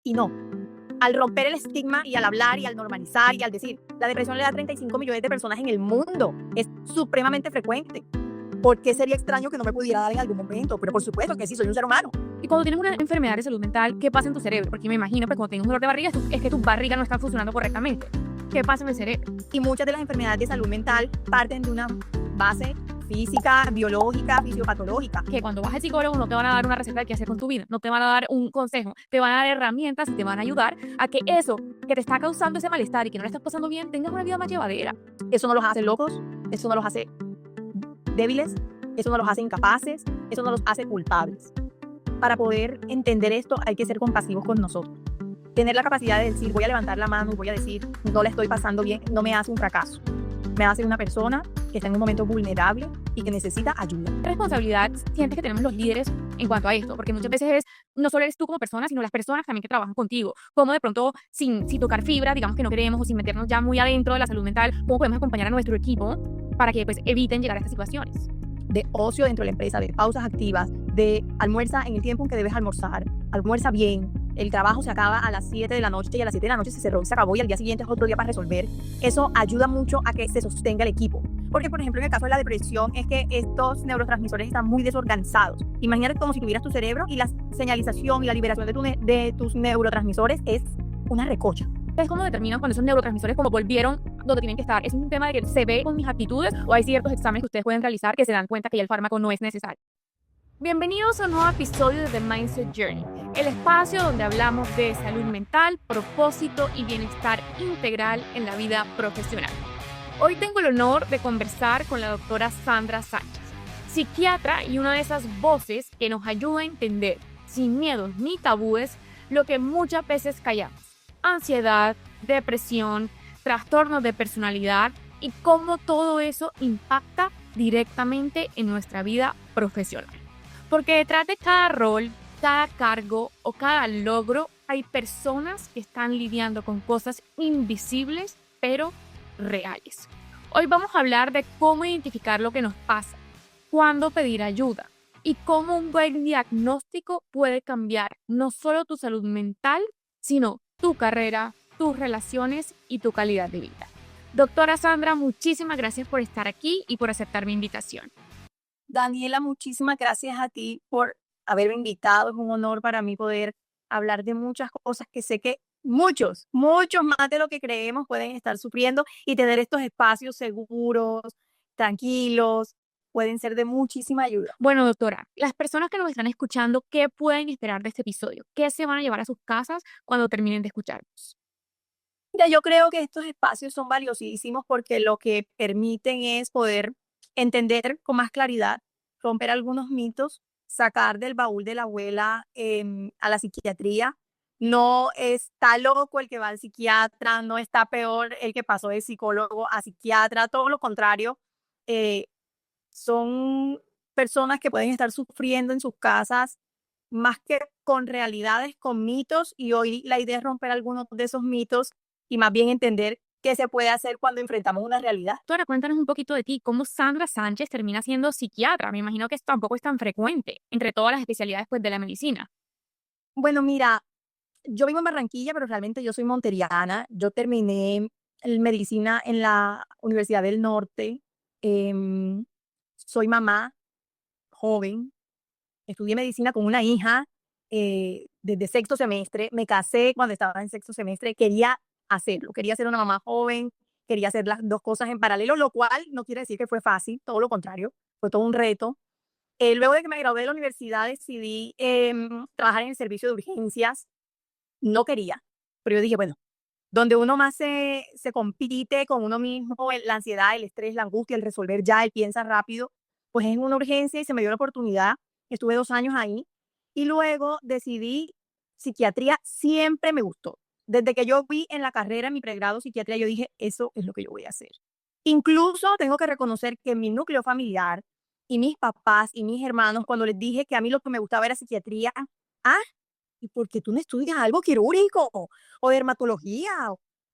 Y no, al romper el estigma y al hablar y al normalizar y al decir, la depresión le da a 35 millones de personas en el mundo, es supremamente frecuente. ¿Por qué sería extraño que no me pudiera dar en algún momento? Pero por supuesto que sí, soy un ser humano. Y cuando tienes una enfermedad de salud mental, ¿qué pasa en tu cerebro? Porque me imagino que cuando tienes un dolor de barriga es que tu barriga no está funcionando correctamente. ¿Qué pasa en el cerebro? Y muchas de las enfermedades de salud mental parten de una base física, biológica, fisiopatológica. Que cuando vas al psicólogo no te van a dar una receta de qué hacer con tu vida, no te van a dar un consejo, te van a dar herramientas y te van a ayudar a que eso que te está causando ese malestar y que no le estás pasando bien, tengas una vida más llevadera. Eso no los hace locos, eso no los hace débiles, eso no los hace incapaces, eso no los hace culpables. Para poder entender esto hay que ser compasivos con nosotros. Tener la capacidad de decir, voy a levantar la mano y voy a decir, no la estoy pasando bien, no me hace un fracaso. Me hace una persona que está en un momento vulnerable y que necesita ayuda. ¿Qué responsabilidad sientes que tenemos los líderes en cuanto a esto? Porque muchas veces no solo eres tú como persona, sino las personas también que trabajan contigo. Cómo de pronto, sin tocar fibra, digamos que no queremos, o sin meternos ya muy adentro de la salud mental, cómo podemos acompañar a nuestro equipo para que pues eviten llegar a estas situaciones. De ocio dentro de la empresa, de pausas activas, de almuerza en el tiempo en que debes almorzar, almuerza bien, el trabajo se acaba a las 7 de la noche y a las 7 de la noche se cerró y se acabó y al día siguiente es otro día para resolver. Eso ayuda mucho a que se sostenga el equipo. Porque, por ejemplo, en el caso de la depresión es que estos neurotransmisores están muy desorganizados. Imagínate como si tuvieras tu cerebro y la señalización y la liberación de tus neurotransmisores es una recocha. ¿Es cómo determinan cuando esos neurotransmisores como volvieron donde tienen que estar? ¿Es un tema de que se ve con mis actitudes o hay ciertos exámenes que ustedes pueden realizar que se dan cuenta que ya el fármaco no es necesario? Bienvenidos a un nuevo episodio de The Mindset Journey, el espacio donde hablamos de salud mental, propósito y bienestar integral en la vida profesional. Hoy tengo el honor de conversar con la doctora Sandra Sánchez, psiquiatra y una de esas voces que nos ayuda a entender, sin miedos ni tabúes, lo que muchas veces callamos: ansiedad, depresión, trastornos de personalidad y cómo todo eso impacta directamente en nuestra vida profesional. Porque detrás de cada rol, cada cargo o cada logro hay personas que están lidiando con cosas invisibles pero reales. Hoy vamos a hablar de cómo identificar lo que nos pasa, cuándo pedir ayuda y cómo un buen diagnóstico puede cambiar no solo tu salud mental, sino tu carrera, tus relaciones y tu calidad de vida. Doctora Sandra, muchísimas gracias por estar aquí y por aceptar mi invitación. Daniela, muchísimas gracias a ti por haberme invitado. Es un honor para mí poder hablar de muchas cosas que sé que muchos más de lo que creemos pueden estar sufriendo y tener estos espacios seguros, tranquilos, pueden ser de muchísima ayuda. Bueno, doctora, las personas que nos están escuchando, ¿qué pueden esperar de este episodio? ¿Qué se van a llevar a sus casas cuando terminen de escucharnos? Mira, yo creo que estos espacios son valiosísimos porque lo que permiten es poder entender con más claridad, romper algunos mitos, sacar del baúl de la abuela a la psiquiatría. No está loco el que va al psiquiatra, no está peor el que pasó de psicólogo a psiquiatra, todo lo contrario. eh, Son personas que pueden estar sufriendo en sus casas más que con realidades, con mitos, y hoy la idea es romper algunos de esos mitos y más bien entender qué se puede hacer cuando enfrentamos una realidad. Doctora, cuéntanos un poquito de ti, cómo Sandra Sánchez termina siendo psiquiatra. Me imagino que esto tampoco es tan frecuente entre todas las especialidades pues, de la medicina. Bueno, mira, yo vivo en Barranquilla, pero realmente yo soy monteriana. Yo terminé medicina en la Universidad del Norte. em, Soy mamá joven. Estudié medicina con una hija desde sexto semestre. Me casé cuando estaba en sexto semestre. Quería hacerlo. Quería ser una mamá joven. Quería hacer las dos cosas en paralelo, lo cual no quiere decir que fue fácil. Todo lo contrario. Fue todo un reto. Luego de que me gradué de la universidad, decidí trabajar en el servicio de urgencias. No quería, pero yo dije, bueno, donde uno más se compite con uno mismo, la ansiedad, el estrés, la angustia, el resolver ya, el piensa rápido, pues es en una urgencia y se me dio la oportunidad. Estuve 2 años ahí y luego decidí psiquiatría. Siempre me gustó. Desde que yo vi en la carrera, en mi pregrado psiquiatría, yo dije, eso es lo que yo voy a hacer. Incluso tengo que reconocer que mi núcleo familiar y mis papás y mis hermanos, cuando les dije que a mí lo que me gustaba era psiquiatría, ah, ¿y por qué tú no estudias algo quirúrgico o dermatología?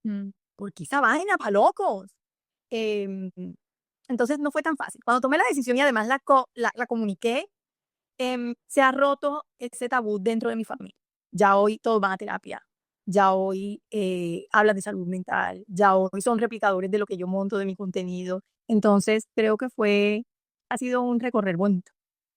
Mm. ¿Por qué esa vaina para locos? Em, entonces no fue tan fácil. Cuando tomé la decisión y además la comuniqué, se ha roto ese tabú dentro de mi familia. Ya hoy todos van a terapia, ya hoy hablan de salud mental, ya hoy son replicadores de lo que yo monto de mi contenido. Entonces, creo que ha sido un recorrer bonito.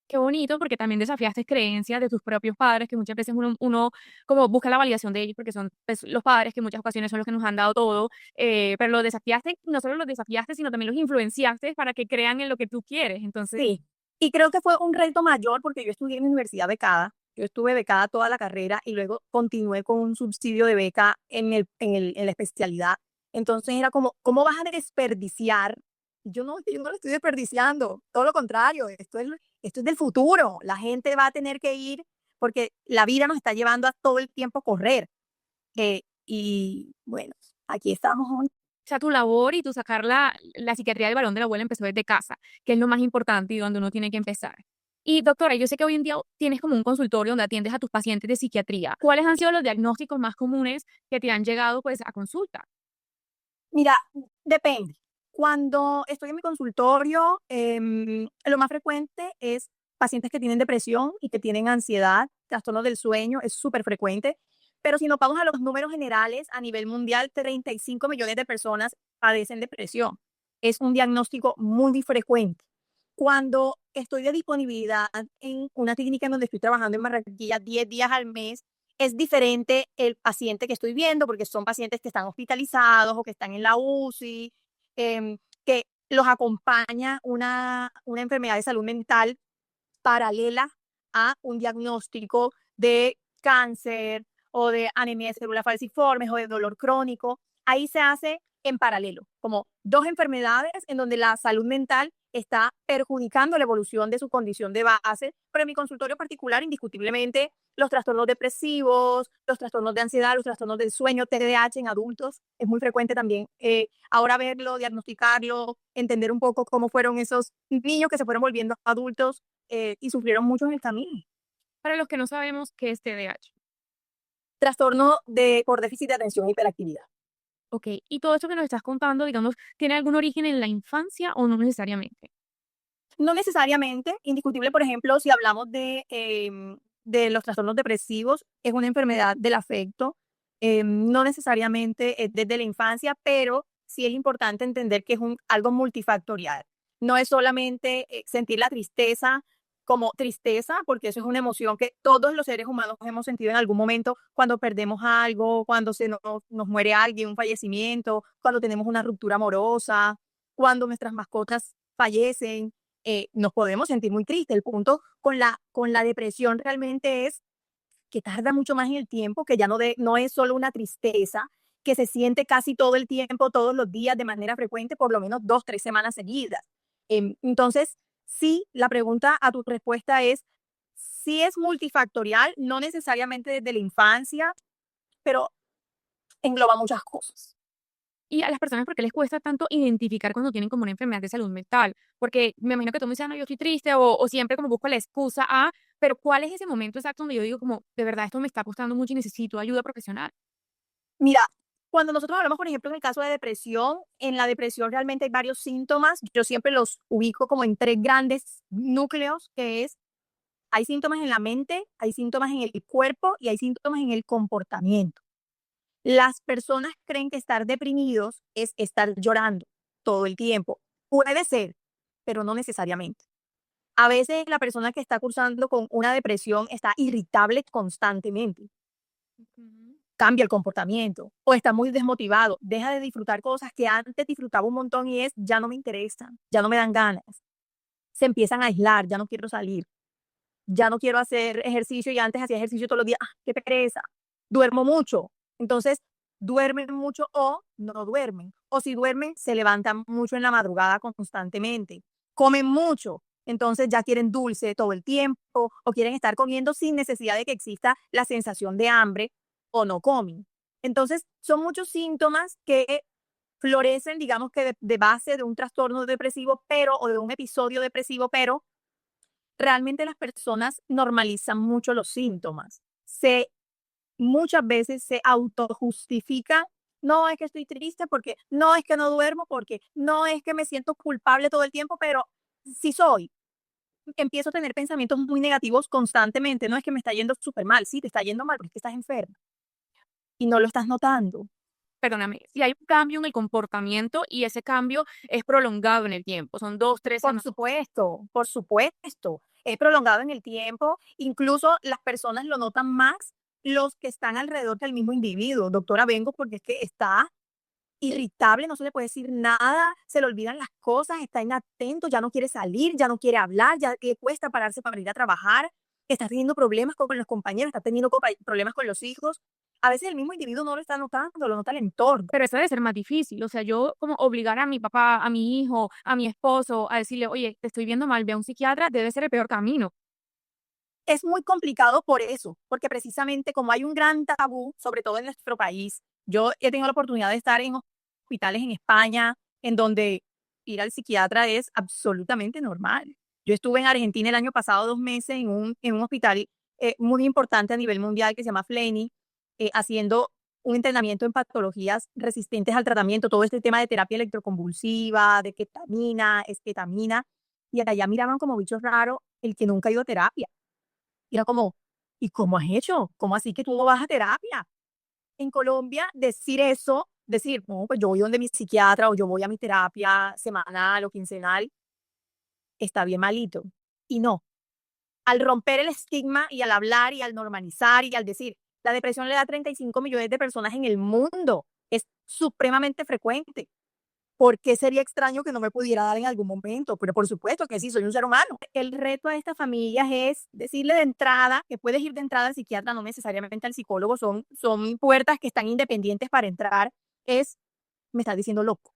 Qué bonito, porque también desafiaste creencias de tus propios padres, que muchas veces uno como busca la validación de ellos, porque son pues, los padres que en muchas ocasiones son los que nos han dado todo, pero los desafiaste, no solo los desafiaste, sino también los influenciaste para que crean en lo que tú quieres. Entonces, Sí, y creo que fue un reto mayor porque yo estudié en la universidad becada, yo estuve becada toda la carrera y luego continué con un subsidio de beca en la especialidad. Entonces era como, ¿cómo vas a desperdiciar? Yo no lo estoy desperdiciando, todo lo contrario, esto es del futuro. La gente va a tener que ir porque la vida nos está llevando a todo el tiempo correr. Y bueno, aquí estamos hoy. o sea, tu labor y tu sacar la psiquiatría del balón de la abuela empezó desde casa, que es lo más importante y donde uno tiene que empezar. Y doctora, yo sé que hoy en día tienes como un consultorio donde atiendes a tus pacientes de psiquiatría. ¿Cuáles han sido los diagnósticos más comunes que te han llegado pues a consulta? Mira, depende. Cuando estoy en mi consultorio, lo más frecuente es pacientes que tienen depresión y que tienen ansiedad, trastornos del sueño, es súper frecuente. Pero si nos vamos a los números generales, a nivel mundial, 35 millones de personas padecen depresión. Es un diagnóstico muy frecuente. Cuando estoy de disponibilidad en una clínica en donde estoy trabajando en Barranquilla 10 días al mes, es diferente el paciente que estoy viendo, porque son pacientes que están hospitalizados o que están en la UCI, que los acompaña una enfermedad de salud mental paralela a un diagnóstico de cáncer o de anemia de células falciformes o de dolor crónico. Ahí se hace en paralelo, como dos enfermedades en donde la salud mental está perjudicando la evolución de su condición de base, pero en mi consultorio particular, indiscutiblemente, los trastornos depresivos, los trastornos de ansiedad, los trastornos del sueño, TDAH en adultos, es muy frecuente también ahora verlo, diagnosticarlo, entender un poco cómo fueron esos niños que se fueron volviendo adultos y sufrieron mucho en el camino. Para los que no sabemos qué es TDAH. Trastorno por déficit de atención e hiperactividad. Ok, y todo esto que nos estás contando, digamos, ¿tiene algún origen en la infancia o no necesariamente? No necesariamente, indiscutible, por ejemplo, si hablamos de los trastornos depresivos, es una enfermedad del afecto, no necesariamente es desde la infancia, pero sí es importante entender que es algo multifactorial. No es solamente sentir la tristeza como tristeza, porque eso es una emoción que todos los seres humanos hemos sentido en algún momento cuando perdemos algo, cuando nos muere alguien, un fallecimiento, cuando tenemos una ruptura amorosa, cuando nuestras mascotas fallecen, nos podemos sentir muy tristes. El punto con la depresión realmente es que tarda mucho más en el tiempo, que ya no es solo una tristeza, que se siente casi todo el tiempo, todos los días, de manera frecuente, por lo menos 2, 3 semanas seguidas. Entonces, sí, la pregunta a tu respuesta es, sí es multifactorial, no necesariamente desde la infancia, pero engloba muchas cosas. Y a las personas, ¿por qué les cuesta tanto identificar cuando tienen como una enfermedad de salud mental? Porque me imagino que tú me dices, "Ah, no, yo estoy triste", o siempre como busco la excusa a, pero ¿cuál es ese momento exacto donde yo digo como, de verdad, esto me está costando mucho y necesito ayuda profesional? Mira, cuando nosotros hablamos, por ejemplo, en el caso de depresión, en la depresión realmente hay varios síntomas. Yo siempre los ubico como en tres grandes núcleos, que es, hay síntomas en la mente, hay síntomas en el cuerpo y hay síntomas en el comportamiento. Las personas creen que estar deprimidos es estar llorando todo el tiempo. Puede ser, pero no necesariamente. A veces la persona que está cursando con una depresión está irritable constantemente, Ujú. cambia el comportamiento o está muy desmotivado, deja de disfrutar cosas que antes disfrutaba un montón y es, ya no me interesan, ya no me dan ganas, se empiezan a aislar, ya no quiero salir, ya no quiero hacer ejercicio y antes hacía ejercicio todos los días, qué pereza, duermo mucho, entonces duermen mucho o no duermen, o si duermen se levantan mucho en la madrugada constantemente, comen mucho, entonces ya quieren dulce todo el tiempo o quieren estar comiendo sin necesidad de que exista la sensación de hambre o no comen. Entonces son muchos síntomas que florecen, digamos que de base de un trastorno depresivo, pero o de un episodio depresivo, pero realmente las personas normalizan mucho los síntomas. Muchas veces se autojustifican, no es que estoy triste porque, no es que no duermo porque, no es que me siento culpable todo el tiempo, pero sí soy. empiezo a tener pensamientos muy negativos constantemente. No es que me está yendo súper mal, sí, te está yendo mal porque es que estás enferma y no lo estás notando. Perdóname, si hay un cambio en el comportamiento y ese cambio es prolongado en el tiempo, son 2, 3 semanas. Por supuesto, es prolongado en el tiempo, incluso las personas lo notan más los que están alrededor del mismo individuo. Doctora, vengo porque es que está irritable, no se le puede decir nada, se le olvidan las cosas, está inatento, ya no quiere salir, ya no quiere hablar, ya le cuesta pararse para ir a trabajar, está teniendo problemas con los compañeros, está teniendo problemas con los hijos. A veces el mismo individuo no lo está notando, lo nota el entorno. Pero eso debe ser más difícil, o sea, yo como obligar a mi papá, a mi hijo, a mi esposo a decirle: "Oye, te estoy viendo mal, ve a un psiquiatra", debe ser el peor camino. Es muy complicado por eso, porque precisamente como hay un gran tabú, sobre todo en nuestro país, yo he tenido la oportunidad de estar en hospitales en España, en donde ir al psiquiatra es absolutamente normal. Yo estuve en Argentina el año pasado 2 meses en un hospital muy importante a nivel mundial que se llama Fleni, haciendo un entrenamiento en patologías resistentes al tratamiento, todo este tema de terapia electroconvulsiva, de ketamina, esketamina, y allá miraban como bichos raros el que nunca ha ido a terapia. Y era como, ¿y cómo has hecho? ¿Cómo así que tú no vas a terapia? En Colombia, decir eso, decir, no, pues yo voy donde mi psiquiatra o yo voy a mi terapia semanal o quincenal, está bien malito. Y no, al romper el estigma y al hablar y al normalizar y al decir, la depresión le da a 35 millones de personas en el mundo, es supremamente frecuente. ¿Por qué sería extraño que no me pudiera dar en algún momento? Pero por supuesto que sí, soy un ser humano. El reto a estas familias es decirle de entrada que puedes ir de entrada al psiquiatra, no necesariamente al psicólogo, son puertas que están independientes para entrar. Es, me estás diciendo loco.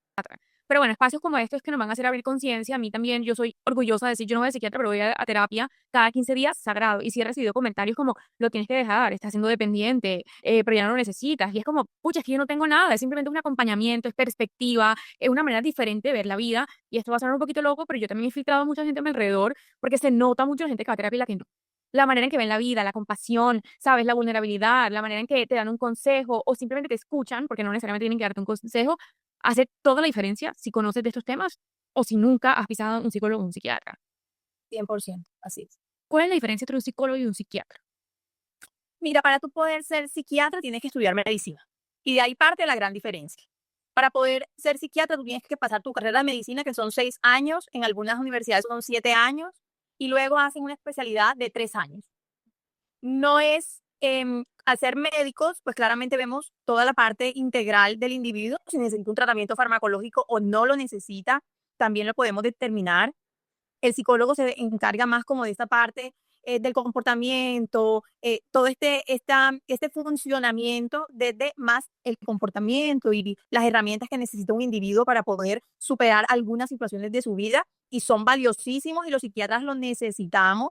Pero bueno, espacios como estos que nos van a hacer abrir conciencia, a mí también, yo soy orgullosa de decir, yo no voy al psiquiatra, pero voy a terapia cada 15 días, sagrado. Y sí he recibido comentarios como, lo tienes que dejar, estás siendo dependiente, pero ya no lo necesitas. Y es como, pucha, es que yo no tengo nada, es simplemente un acompañamiento, es perspectiva, es una manera diferente de ver la vida. Y esto va a sonar un poquito loco, pero yo también he filtrado a mucha gente a mi alrededor, porque se nota mucho la gente que va a terapia y la que no. La manera en que ven la vida, la compasión, sabes, la vulnerabilidad, la manera en que te dan un consejo o simplemente te escuchan, porque no necesariamente tienen que darte un consejo, hace toda la diferencia si conoces de estos temas o si nunca has pisado un psicólogo o un psiquiatra. 100%, así es. ¿Cuál es la diferencia entre un psicólogo y un psiquiatra? Mira, para tú poder ser psiquiatra tienes que estudiar medicina. Y de ahí parte la gran diferencia. Para poder ser psiquiatra, tú tienes que pasar tu carrera de medicina, que son 6 años, en algunas universidades son 7 años, y luego haces una especialidad de 3 años. No es, al ser médicos, pues claramente vemos toda la parte integral del individuo, si necesita un tratamiento farmacológico o no lo necesita, también lo podemos determinar. El psicólogo se encarga más como de esta parte del comportamiento, todo este funcionamiento desde más el comportamiento y las herramientas que necesita un individuo para poder superar algunas situaciones de su vida y son valiosísimos y los psiquiatras los necesitamos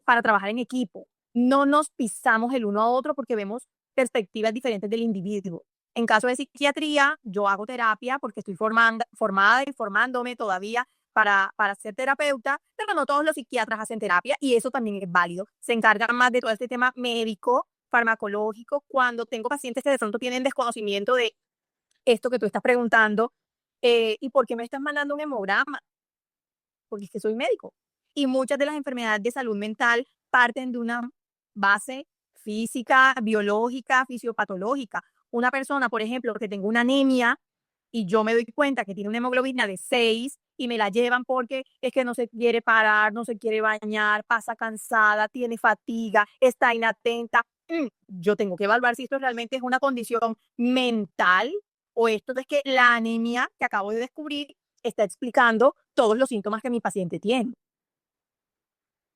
para trabajar en equipo. No nos pisamos el uno a otro porque vemos perspectivas diferentes del individuo. En caso de psiquiatría, yo hago terapia porque estoy formada y formándome todavía para ser terapeuta, pero no todos los psiquiatras hacen terapia y eso también es válido. Se encargan más de todo este tema médico, farmacológico, cuando tengo pacientes que de pronto tienen desconocimiento de esto que tú estás preguntando, ¿y por qué me estás mandando un hemograma? Porque es que soy médico. Y muchas de las enfermedades de salud mental parten de una base física, biológica, fisiopatológica. Una persona, por ejemplo, que tenga una anemia y yo me doy cuenta que tiene una hemoglobina de 6 y me la llevan porque es que no se quiere parar, no se quiere bañar, pasa cansada, tiene fatiga, está inatenta. Yo tengo que evaluar si esto realmente es una condición mental o esto es que la anemia que acabo de descubrir está explicando todos los síntomas que mi paciente tiene.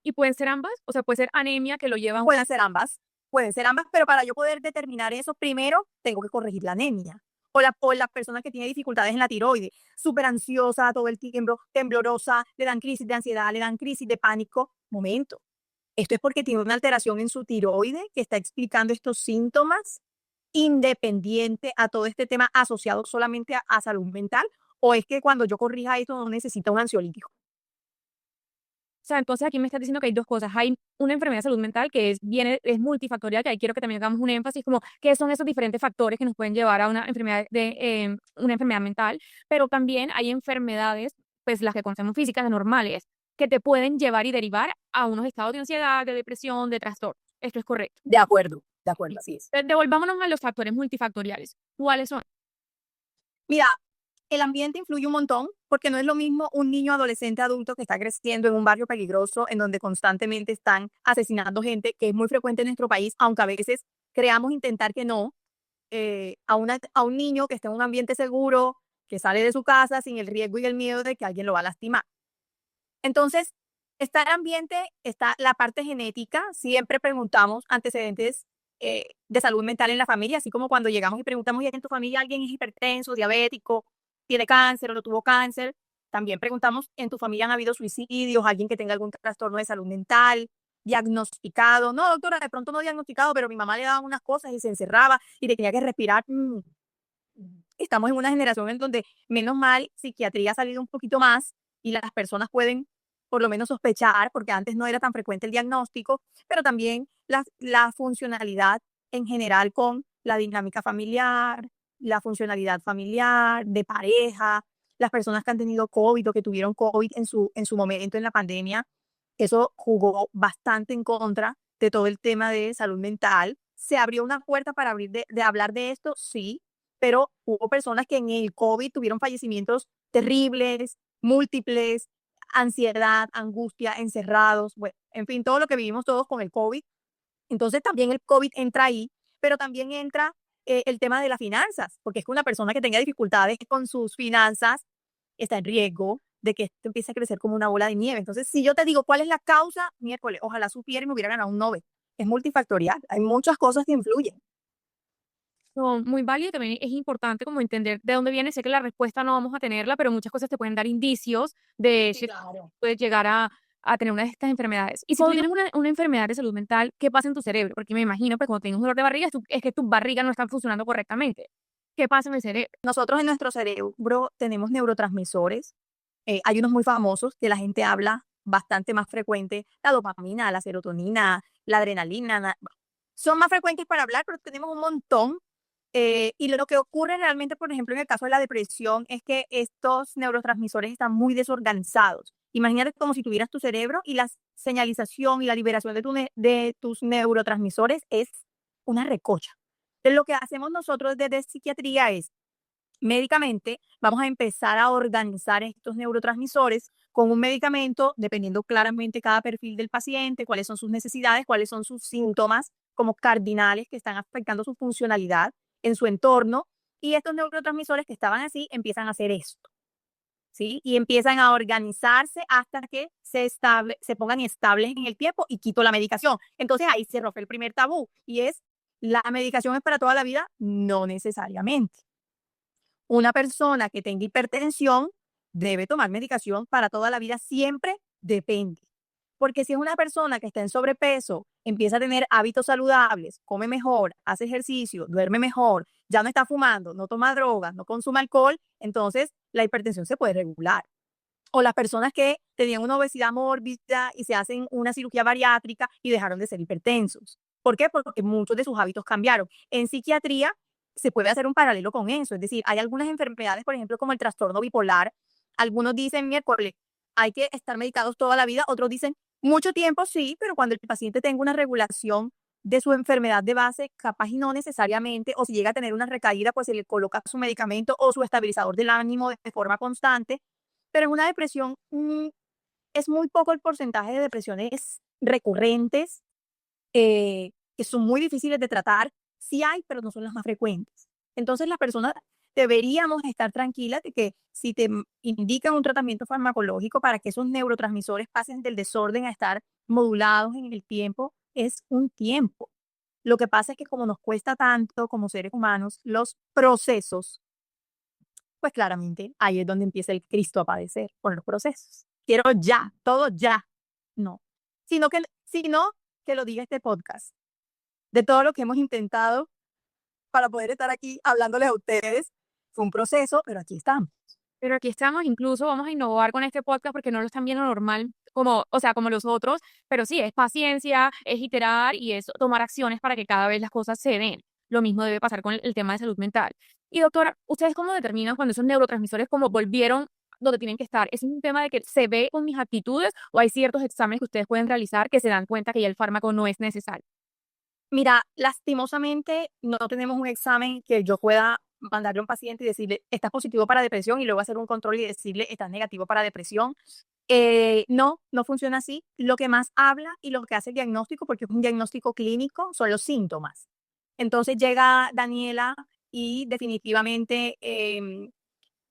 ¿Y pueden ser ambas? O sea, puede ser anemia que lo lleva a un... Pueden ser ambas, pero para yo poder determinar eso, primero tengo que corregir la anemia. O la persona que tiene dificultades en la tiroides, súper ansiosa todo el tiempo, temblorosa, le dan crisis de ansiedad, le dan crisis de pánico. Momento, esto es porque tiene una alteración en su tiroides que está explicando estos síntomas independiente a todo este tema asociado solamente a salud mental, o es que cuando yo corrija esto no necesita un ansiolítico. O sea, entonces aquí me estás diciendo que hay dos cosas. Hay una enfermedad de salud mental que es multifactorial, que ahí quiero que también hagamos un énfasis como qué son esos diferentes factores que nos pueden llevar a una enfermedad mental, pero también hay enfermedades, pues las que conocemos físicas, normales, que te pueden llevar y derivar a unos estados de ansiedad, de depresión, de trastorno. Esto es correcto. De acuerdo, así es. Devolvámonos a los factores multifactoriales. ¿Cuáles son? Mira, el ambiente influye un montón porque no es lo mismo un niño, adolescente, adulto que está creciendo en un barrio peligroso en donde constantemente están asesinando gente, que es muy frecuente en nuestro país, aunque a veces creamos intentar que no, a un niño que está en un ambiente seguro, que sale de su casa sin el riesgo y el miedo de que alguien lo va a lastimar. Entonces, está el ambiente, está la parte genética. Siempre preguntamos antecedentes de salud mental en la familia, así como cuando llegamos y preguntamos, ¿y en tu familia alguien es hipertenso, diabético, tiene cáncer o no tuvo cáncer? También preguntamos, ¿en tu familia han habido suicidios, alguien que tenga algún trastorno de salud mental, diagnosticado? No, doctora, de pronto no diagnosticado, pero mi mamá le daba unas cosas y se encerraba y tenía que respirar. Estamos en una generación en donde, menos mal, psiquiatría ha salido un poquito más y las personas pueden por lo menos sospechar, porque antes no era tan frecuente el diagnóstico, pero también la funcionalidad en general con la dinámica familiar, la funcionalidad familiar, de pareja, las personas que han tenido COVID o que tuvieron COVID en su momento en la pandemia, eso jugó bastante en contra de todo el tema de salud mental. ¿Se abrió una puerta para abrir de hablar de esto? Sí, pero hubo personas que en el COVID tuvieron fallecimientos terribles, múltiples, ansiedad, angustia, encerrados, bueno, en fin, todo lo que vivimos todos con el COVID. Entonces también el COVID entra ahí, pero también entra el tema de las finanzas, porque es que una persona que tenga dificultades con sus finanzas está en riesgo de que esto empiece a crecer como una bola de nieve. Entonces, si yo te digo cuál es la causa, miércoles, ojalá supiera y me hubiera ganado un Nobel. Es multifactorial, hay muchas cosas que influyen. Son muy válido y también es importante como entender de dónde viene. Sé que la respuesta no vamos a tenerla, pero muchas cosas te pueden dar indicios de Sí, si claro. puedes llegar a tener una de estas enfermedades. Y si tú tienes una enfermedad de salud mental, ¿qué pasa en tu cerebro? Porque me imagino que cuando tienes un dolor de barriga es que tu barriga no está funcionando correctamente. ¿Qué pasa en el cerebro? Nosotros en nuestro cerebro tenemos neurotransmisores. Hay unos muy famosos que la gente habla bastante más frecuente, la dopamina, la serotonina, la adrenalina, son más frecuentes para hablar, pero tenemos un montón. Y lo que ocurre realmente, por ejemplo, en el caso de la depresión, es que estos neurotransmisores están muy desorganizados. Imagínate como si tuvieras tu cerebro y la señalización y la liberación de tus neurotransmisores es una recocha. Entonces, lo que hacemos nosotros desde psiquiatría es médicamente vamos a empezar a organizar estos neurotransmisores con un medicamento, dependiendo claramente cada perfil del paciente, cuáles son sus necesidades, cuáles son sus síntomas como cardinales que están afectando su funcionalidad en su entorno. Y estos neurotransmisores que estaban así empiezan a hacer esto, ¿sí? Y empiezan a organizarse hasta que se pongan estables en el tiempo y quito la medicación. Entonces ahí se rompe el primer tabú y es, ¿la medicación es para toda la vida? No necesariamente. Una persona que tenga hipertensión debe tomar medicación para toda la vida, siempre depende. Porque si es una persona que está en sobrepeso, empieza a tener hábitos saludables, come mejor, hace ejercicio, duerme mejor, ya no está fumando, no toma drogas, no consume alcohol, entonces la hipertensión se puede regular. O las personas que tenían una obesidad mórbida y se hacen una cirugía bariátrica y dejaron de ser hipertensos. ¿Por qué? Porque muchos de sus hábitos cambiaron. En psiquiatría se puede hacer un paralelo con eso. Es decir, hay algunas enfermedades, por ejemplo, como el trastorno bipolar. Algunos dicen, miércoles, hay que estar medicados toda la vida. Otros dicen, mucho tiempo sí, pero cuando el paciente tenga una regulación de su enfermedad de base, capaz y no necesariamente, o si llega a tener una recaída, pues se le coloca su medicamento o su estabilizador del ánimo de forma constante. Pero en una depresión es muy poco el porcentaje de depresiones recurrentes, que son muy difíciles de tratar. Sí hay, pero no son las más frecuentes. Entonces, las personas deberíamos estar tranquilas de que si te indican un tratamiento farmacológico para que esos neurotransmisores pasen del desorden a estar modulados en el tiempo, es un tiempo. Lo que pasa es que como nos cuesta tanto como seres humanos los procesos, pues claramente ahí es donde empieza el Cristo a padecer con los procesos. Quiero ya, todo ya. No. Sino que lo diga este podcast. De todo lo que hemos intentado para poder estar aquí hablándoles a ustedes, fue un proceso, pero aquí estamos. Pero aquí estamos, incluso vamos a innovar con este podcast porque no lo están viendo normal, como, o sea, como los otros, pero sí, es paciencia, es iterar y es tomar acciones para que cada vez las cosas se den. Lo mismo debe pasar con el tema de salud mental. Y doctora, ¿ustedes cómo determinan cuando esos neurotransmisores como volvieron donde tienen que estar. ¿Es un tema de que se ve con mis actitudes o hay ciertos exámenes que ustedes pueden realizar que se dan cuenta que ya el fármaco no es necesario? Mira, lastimosamente no tenemos un examen que yo pueda mandarle a un paciente y decirle, estás positivo para depresión y luego hacer un control y decirle, estás negativo para depresión. No, no funciona así. Lo que más habla y lo que hace el diagnóstico, porque es un diagnóstico clínico, son los síntomas. Entonces llega Daniela y definitivamente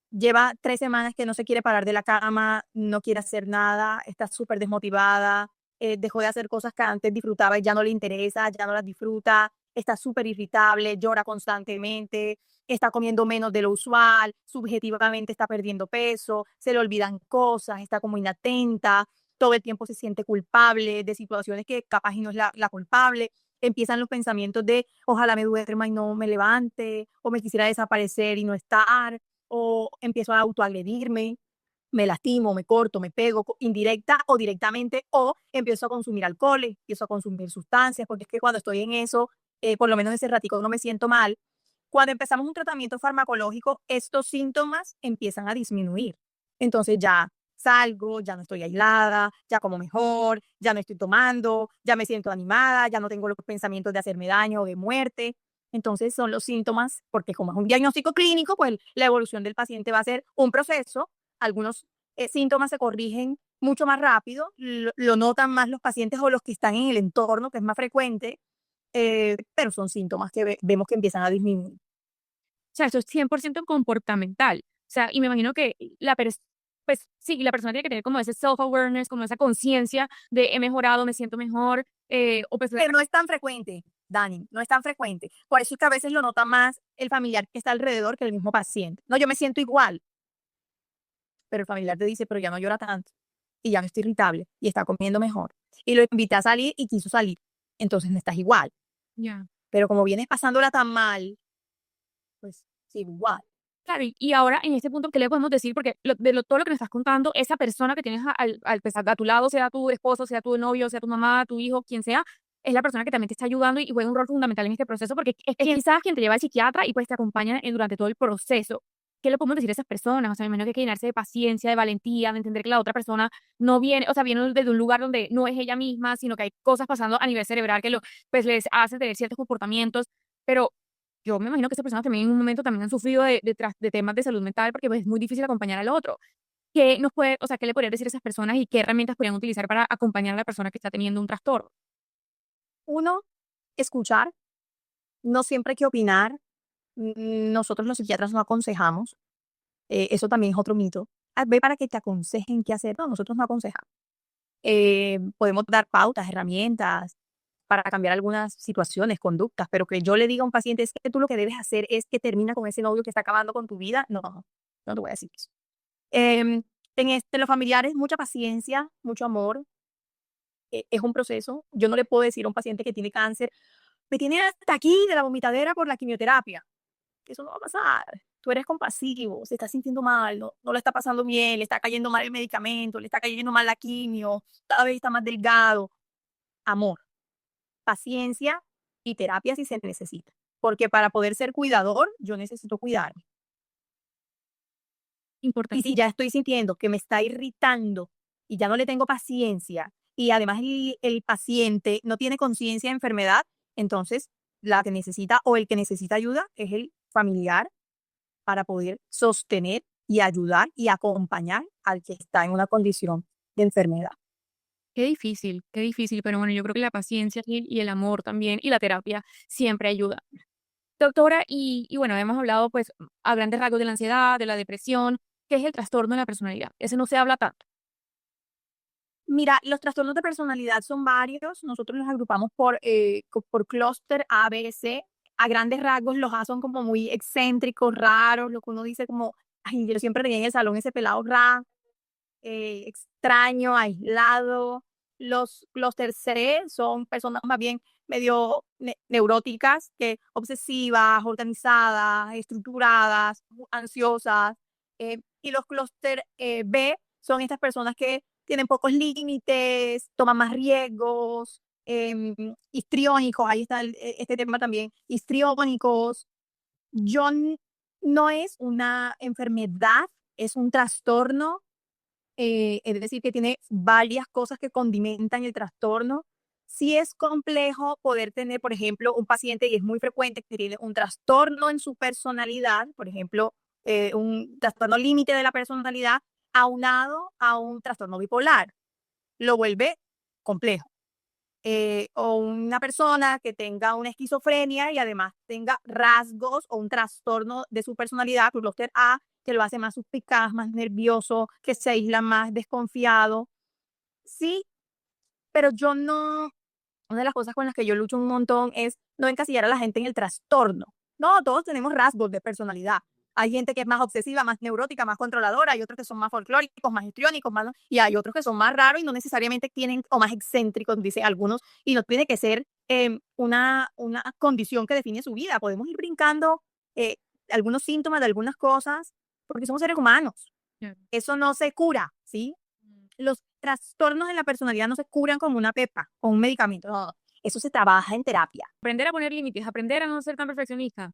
lleva 3 semanas que no se quiere parar de la cama, no quiere hacer nada, está súper desmotivada, dejó de hacer cosas que antes disfrutaba y ya no le interesa, ya no las disfruta, está súper irritable, llora constantemente, está comiendo menos de lo usual, subjetivamente está perdiendo peso, se le olvidan cosas, está como inatenta, todo el tiempo se siente culpable de situaciones que capaz y no es la culpable. Empiezan los pensamientos de ojalá me duerma y no me levante, o me quisiera desaparecer y no estar, o empiezo a autoagredirme, me lastimo, me corto, me pego, indirecta o directamente, o empiezo a consumir alcohol, empiezo a consumir sustancias, porque es que cuando estoy en eso, por lo menos ese ratico no me siento mal. Cuando empezamos un tratamiento farmacológico, estos síntomas empiezan a disminuir. Entonces ya salgo, ya no estoy aislada, ya como mejor, ya no estoy tomando, ya me siento animada, ya no tengo los pensamientos de hacerme daño o de muerte. Entonces son los síntomas, porque como es un diagnóstico clínico, pues la evolución del paciente va a ser un proceso. Algunos síntomas se corrigen mucho más rápido, lo notan más los pacientes o los que están en el entorno, que es más frecuente, pero son síntomas que vemos que empiezan a disminuir. O sea, eso es 100% comportamental. O sea, y me imagino que pues sí, la persona tiene que tener como ese self-awareness, como esa conciencia de he mejorado, me siento mejor, o pues Pero no es tan frecuente, Dani, no es tan frecuente. Por eso es que a veces lo nota más el familiar que está alrededor que el mismo paciente. No, yo me siento igual, pero el familiar te dice, pero ya no llora tanto y ya no está irritable y está comiendo mejor. Y lo invité a salir y quiso salir. Entonces no estás igual. ya. Pero como vienes pasándola tan mal, pues sí, igual. Claro, y ahora en este punto, ¿qué le podemos decir? Porque todo lo que me estás contando, esa persona que tienes pues, a tu lado, sea tu esposo, sea tu novio, sea tu mamá, tu hijo, quien sea, es la persona que también te está ayudando y juega un rol fundamental en este proceso porque es quizás quien te lleva al psiquiatra y pues te acompaña durante todo el proceso. ¿Qué le podemos decir a esas personas? O sea, me imagino que hay que llenarse de paciencia, de valentía, de entender que la otra persona no viene, o sea, viene desde un lugar donde no es ella misma, sino que hay cosas pasando a nivel cerebral que pues les hace tener ciertos comportamientos, pero yo me imagino que esas personas también en un momento también han sufrido de temas de salud mental porque pues, es muy difícil acompañar al otro. ¿Qué nos puede, o sea, qué le podrían decir a esas personas y qué herramientas podrían utilizar para acompañar a la persona que está teniendo un trastorno? Uno, escuchar, no siempre hay que opinar. Nosotros los psiquiatras no aconsejamos, eso también es otro mito. Ah, ve para que te aconsejen qué hacer. No, nosotros no aconsejamos. Podemos dar pautas, herramientas para cambiar algunas situaciones, conductas, pero que yo le diga a un paciente es que tú lo que debes hacer es que termina con ese novio que está acabando con tu vida. No, no te voy a decir eso. Los familiares, mucha paciencia, mucho amor. Es un proceso. Yo no le puedo decir a un paciente que tiene cáncer, me tiene hasta aquí de la vomitadera por la quimioterapia. Eso no va a pasar. Tú eres compasivo, se está sintiendo mal, no le está pasando bien, le está cayendo mal el medicamento, le está cayendo mal la quimio, cada vez está más delgado. Amor, paciencia y terapia si se necesita. Porque para poder ser cuidador, yo necesito cuidarme. Y si Importantísimo. ya estoy sintiendo que me está irritando y ya no le tengo paciencia y además el paciente no tiene conciencia de enfermedad, entonces la que necesita o el que necesita ayuda es el familiar para poder sostener y ayudar y acompañar al que está en una condición de enfermedad. Qué difícil, pero bueno, yo creo que la paciencia y el amor también y la terapia siempre ayuda. Doctora, y bueno, hemos hablado pues a grandes rasgos de la ansiedad, de la depresión, que es el trastorno de la personalidad. Ese no se habla tanto. Mira, los trastornos de personalidad son varios. Nosotros los agrupamos por clúster A, B, C. A grandes rasgos, los A son como muy excéntricos, raros, lo que uno dice como, ay, yo siempre tenía en el salón ese pelado raro, extraño, aislado. Los clúster C son personas más bien medio neuróticas, que obsesivas, organizadas, estructuradas, ansiosas. Y los clúster B son estas personas que tienen pocos límites, toman más riesgos, histriónicos, ahí está este tema también, histriónicos. Yo no es una enfermedad es un trastorno, es decir, que tiene varias cosas que condimentan el trastorno. Sí es complejo poder tener, por ejemplo, un paciente, y es muy frecuente, que tiene un trastorno en su personalidad, por ejemplo, un trastorno límite de la personalidad, aunado a un trastorno bipolar. Lo vuelve complejo. O una persona que tenga una esquizofrenia y además tenga rasgos o un trastorno de su personalidad, clúster A, que lo hace más suspicaz, más nervioso, que se aísla más, desconfiado. Sí, pero yo no, una de las cosas con las que yo lucho un montón es no encasillar a la gente en el trastorno. No, todos tenemos rasgos de personalidad. Hay gente que es más obsesiva, más neurótica, más controladora, hay otros que son más folclóricos, más histriónicos, más, y hay otros que son más raros y no necesariamente tienen, o más excéntricos, dicen algunos, y no tiene que ser una condición que define su vida. Podemos ir brincando eh, algunos síntomas de algunas cosas porque somos seres humanos. Claro. Eso no se cura, ¿sí? Los trastornos de la personalidad no se curan con una pepa, con un medicamento, no, eso se trabaja en terapia, Aprender a poner límites, aprender a no ser tan perfeccionista.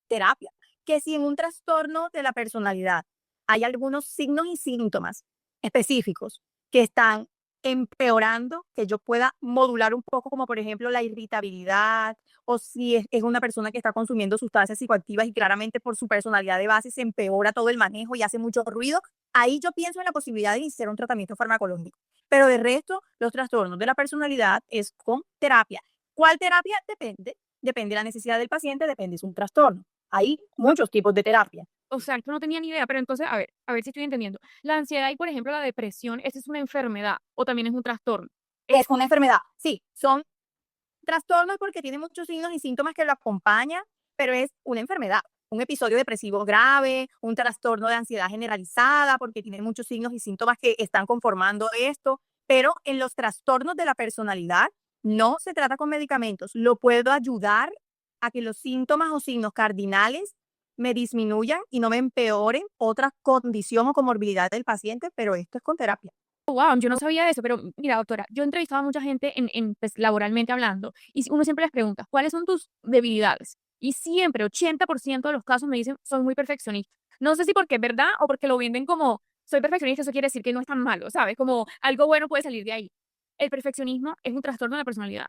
terapia. Que si en un trastorno de la personalidad hay algunos signos y síntomas específicos que están empeorando, que yo pueda modular un poco, como por ejemplo la irritabilidad, o si es una persona que está consumiendo sustancias psicoactivas y claramente por su personalidad de base se empeora todo el manejo y hace mucho ruido, ahí yo pienso en la posibilidad de iniciar un tratamiento farmacológico. Pero de resto, los trastornos de la personalidad es con terapia. ¿Cuál terapia? Depende. Depende de la necesidad del paciente, depende, es un trastorno. Hay muchos tipos de terapia. O sea, yo no tenía ni idea, pero entonces, a ver si estoy entendiendo. La ansiedad y, por ejemplo, la depresión, ¿esa es una enfermedad o también es un trastorno? Es una enfermedad. Sí, son trastornos porque tiene muchos signos y síntomas que lo acompañan, pero es una enfermedad. Un episodio depresivo grave, un trastorno de ansiedad generalizada, porque tiene muchos signos y síntomas que están conformando esto. Pero en los trastornos de la personalidad no se trata con medicamentos. Lo puedo ayudar a que los síntomas o signos cardinales me disminuyan y no me empeoren otra condición o comorbilidad del paciente, pero esto es con terapia. Wow, yo no sabía eso, pero mira, doctora, yo he entrevistado a mucha gente pues, laboralmente hablando, y uno siempre les pregunta, ¿cuáles son tus debilidades? Y siempre, 80% de los casos me dicen, soy muy perfeccionista. No sé si porque es verdad o porque lo venden como, soy perfeccionista, eso quiere decir que no es tan malo, ¿sabes? Como algo bueno puede salir de ahí. El perfeccionismo es un trastorno de la personalidad.